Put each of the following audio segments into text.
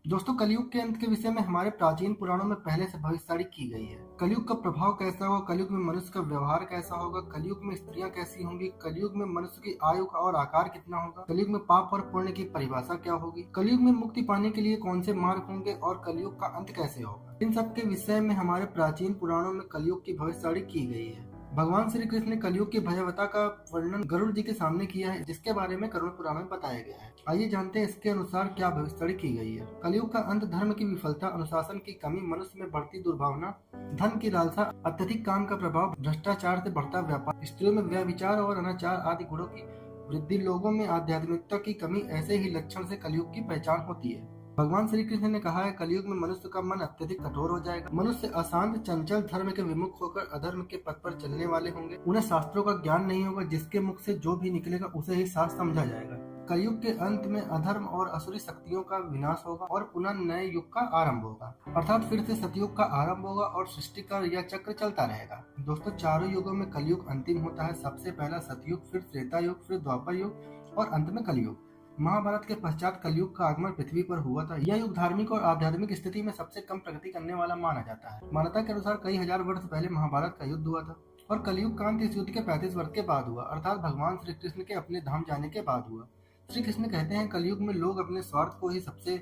दोस्तों, कलयुग के अंत के विषय में हमारे प्राचीन पुराणों में पहले से भविष्यवाणी की गई है। कलयुग का प्रभाव कैसा होगा, कलयुग में मनुष्य का व्यवहार कैसा होगा, कलयुग में स्त्रियां कैसी होंगी, कलयुग में मनुष्य की आयु और आकार कितना होगा, कलयुग में पाप और पुण्य की परिभाषा क्या होगी, कलयुग में मुक्ति पाने के लिए कौन से मार्ग होंगे और कलयुग का अंत कैसे होगा। इन सब के विषय में हमारे प्राचीन पुराणों में कलयुग की भविष्यवाणी की गई है। भगवान श्री कृष्ण ने कलयुग की भयावता का वर्णन गरुड़ जी के सामने किया है, जिसके बारे में करुण पुराण में बताया गया है। आइए जानते हैं इसके अनुसार क्या भविष्यवाणी की गई है। कलयुग का अंत धर्म की विफलता, अनुशासन की कमी, मनुष्य में बढ़ती दुर्भावना, धन की लालसा, अत्यधिक काम का प्रभाव, भ्रष्टाचार से बढ़ता व्यापार, स्त्रियों में व्यभिचार और अनाचार आदि गुणों की वृद्धि, लोगों में आध्यात्मिकता की कमी, ऐसे ही लक्षण से कलयुग की पहचान होती है। भगवान श्री कृष्ण ने कहा है, कलयुग में मनुष्य का मन अत्यधिक कठोर हो जाएगा। मनुष्य अशांत, चंचल, धर्म के विमुख होकर अधर्म के पथ पर चलने वाले होंगे। उन्हें शास्त्रों का ज्ञान नहीं होगा, जिसके मुख से जो भी निकलेगा उसे ही शास्त्र समझा जाएगा। कलयुग के अंत में अधर्म और असुरी शक्तियों का विनाश होगा और पुनः नए युग का आरंभ होगा, अर्थात फिर से सतयुग का आरंभ होगा और सृष्टि का यह चक्र चलता रहेगा। दोस्तों, चारों युगों में कलयुग अंतिम होता है। सबसे पहला सतयुग, फिर त्रेता युग, फिर द्वापर युग और अंत में कलयुग। महाभारत के पश्चात कलयुग का आगमन पृथ्वी पर हुआ था। यह युग धार्मिक और आध्यात्मिक स्थिति में सबसे कम प्रगति करने वाला माना जाता है। मान्यता के अनुसार कई हजार वर्ष पहले महाभारत का युद्ध हुआ था और कलयुग का अंत इस युद्ध के 35 वर्ष के बाद हुआ, अर्थात भगवान श्री कृष्ण के अपने धाम जाने के बाद हुआ। श्री कृष्ण कहते हैं, कलयुग में लोग अपने स्वार्थ को ही सबसे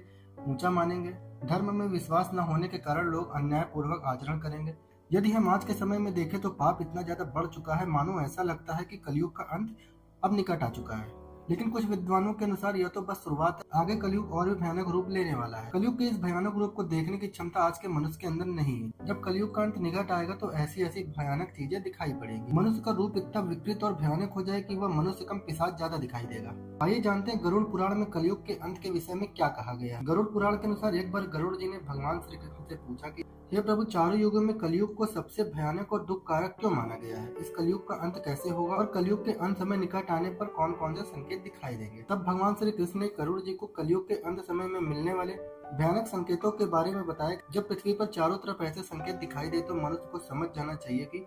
ऊंचा मानेंगे। धर्म में विश्वास न होने के कारण लोग अन्याय पूर्वक आचरण करेंगे। यदि हम आज के समय में देखें तो पाप इतना ज्यादा बढ़ चुका है, मानो ऐसा लगता है कि कलयुग का अंत अब निकट आ चुका है। लेकिन कुछ विद्वानों के अनुसार यह तो बस शुरुआत है, आगे कलयुग और भी भयानक रूप लेने वाला है। कलयुग के इस भयानक रूप को देखने की क्षमता आज के मनुष्य के अंदर नहीं है। जब कलयुग का अंत निकट आएगा तो ऐसी ऐसी भयानक चीजें दिखाई पड़ेंगी। मनुष्य का रूप इतना विकृत और भयानक हो जाए कि वह मनुष्य कम पिशाच ज्यादा दिखाई देगा। आइए जानते हैं गरुड़ पुराण में कलयुग के अंत के विषय में क्या कहा गया है। गरुड़ पुराण के अनुसार एक बार गरुड़ जी ने भगवान श्री कृष्ण से पूछा कि हे प्रभु, चारों युगों में कलयुग को सबसे भयानक और दुख कारक क्यों माना गया है? इस कलयुग का अंत कैसे होगा और कलयुग के अंत समय निकट आने पर कौन कौन से संकेत दिखाई देंगे? तब भगवान श्री कृष्ण ने गरुड़ जी को कलयुग के अंत समय में मिलने वाले भयानक संकेतों के बारे में बताया। जब पृथ्वी पर चारों तरफ ऐसे संकेत दिखाई दे तो मनुष्य को समझ जाना चाहिए कि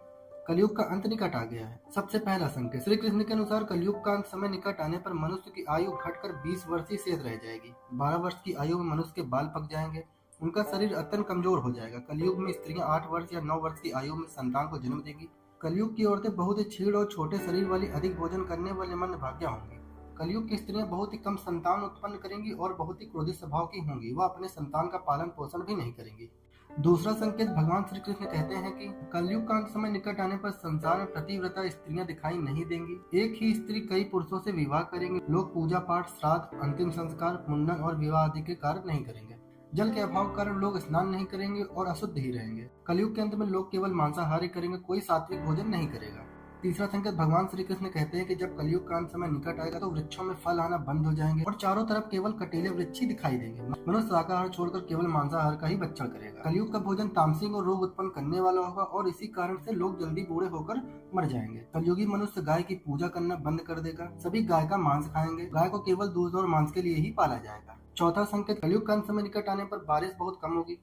कलयुग का अंत निकट आ गया है। सबसे पहला संकेत, श्री कृष्ण के अनुसार कलयुग का अंत समय निकट आने पर मनुष्य की आयु घटकर 20 वर्ष ही शेष रह जाएगी। 12 वर्ष की आयु में मनुष्य के बाल पक जाएंगे, उनका शरीर अत्यंत कमजोर हो जाएगा। कलयुग में स्त्रियां 8 वर्ष या 9 वर्ष की आयु में संतान को जन्म देगी। कलयुग की औरतें बहुत ही छीड़ और छोटे शरीर वाली, अधिक भोजन करने वाले मंदभाग्य होंगी। कलयुग की स्त्रियां बहुत ही कम संतान उत्पन्न करेंगी और बहुत ही क्रोधित स्वभाव की होंगी। वह अपने संतान का पालन पोषण भी नहीं करेंगी। दूसरा संकेत, भगवान श्री कृष्ण कहते हैं कि कलयुग का अंत समय निकट आने पर संसार में पतिव्रता स्त्रियां दिखाई नहीं देंगी। एक ही स्त्री कई पुरुषों से विवाह करेंगी। लोग पूजा पाठ, श्राद्ध, अंतिम संस्कार, मुंडन और विवाह आदि के कार्य नहीं करेंगे। जल के अभाव के कारण लोग स्नान नहीं करेंगे और अशुद्ध ही रहेंगे। कलयुग के अंत में लोग केवल मांसाहारी करेंगे, कोई सात्विक भोजन नहीं करेगा। तीसरा संकेत, भगवान श्री कृष्ण कहते हैं कि जब कलयुग का अंत समय निकट आएगा तो वृक्षों में फल आना बंद हो जाएंगे और चारों तरफ केवल कटीले वृक्ष ही दिखाई देंगे। मनुष्य शाकाहार छोड़कर केवल मांसाहार का ही भक्षण करेगा। कलयुग का भोजन तामसिक और रोग उत्पन्न करने वाला होगा और इसी कारण से लोग जल्दी बूढ़े होकर मर जाएंगे। कलयुगी मनुष्य गाय की पूजा करना बंद कर देगा। सभी गाय का मांस खाएंगे। गाय को केवल दूध और मांस के लिए ही पाला जाएगा। चौथा संकेत, कलयुग का अंत समय निकट आने पर बारिश बहुत कम होगी।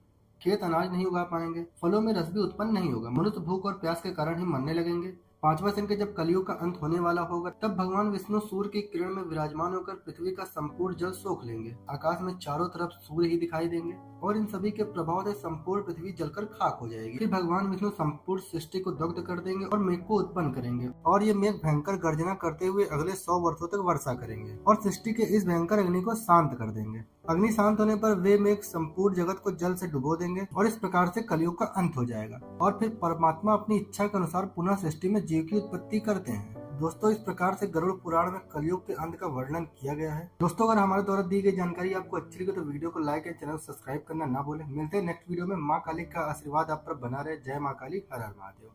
खेत अनाज नहीं उगा पाएंगे। फलों में रस भी उत्पन्न नहीं होगा। मनुष्य भूख और प्यास के कारण ही मरने लगेंगे। पांचवा संकेत, जब कलयुग का अंत होने वाला होगा तब भगवान विष्णु सूर्य की किरण में विराजमान होकर पृथ्वी का संपूर्ण जल सोख लेंगे। आकाश में चारों तरफ सूर्य ही दिखाई देंगे और इन सभी के प्रभाव से संपूर्ण पृथ्वी जलकर खाक हो जाएगी। फिर भगवान विष्णु संपूर्ण सृष्टि को दग्ध कर देंगे और मेघ को उत्पन्न करेंगे और ये मेघ भयंकर गर्जना करते हुए अगले 100 वर्षों तक वर्षा करेंगे और सृष्टि के इस भयंकर अग्नि को शांत कर देंगे। अग्नि शांत होने पर वे मेघ संपूर्ण जगत को जल से डुबो देंगे और इस प्रकार से कलयुग का अंत हो जाएगा और फिर परमात्मा अपनी इच्छा के अनुसार पुनः सृष्टि में जीव की उत्पत्ति करते हैं। दोस्तों, इस प्रकार से गरुड़ पुराण में कलयुग के अंत का वर्णन किया गया है। दोस्तों, अगर हमारे द्वारा दी गई जानकारी आपको अच्छी लगे तो वीडियो को लाइक एंड चैनल सब्सक्राइब करना ना भूलें। मिलते हैं नेक्स्ट वीडियो में। माँ काली का आशीर्वाद आप पर बना रहे। जय माँ काली, हर हर महादेव।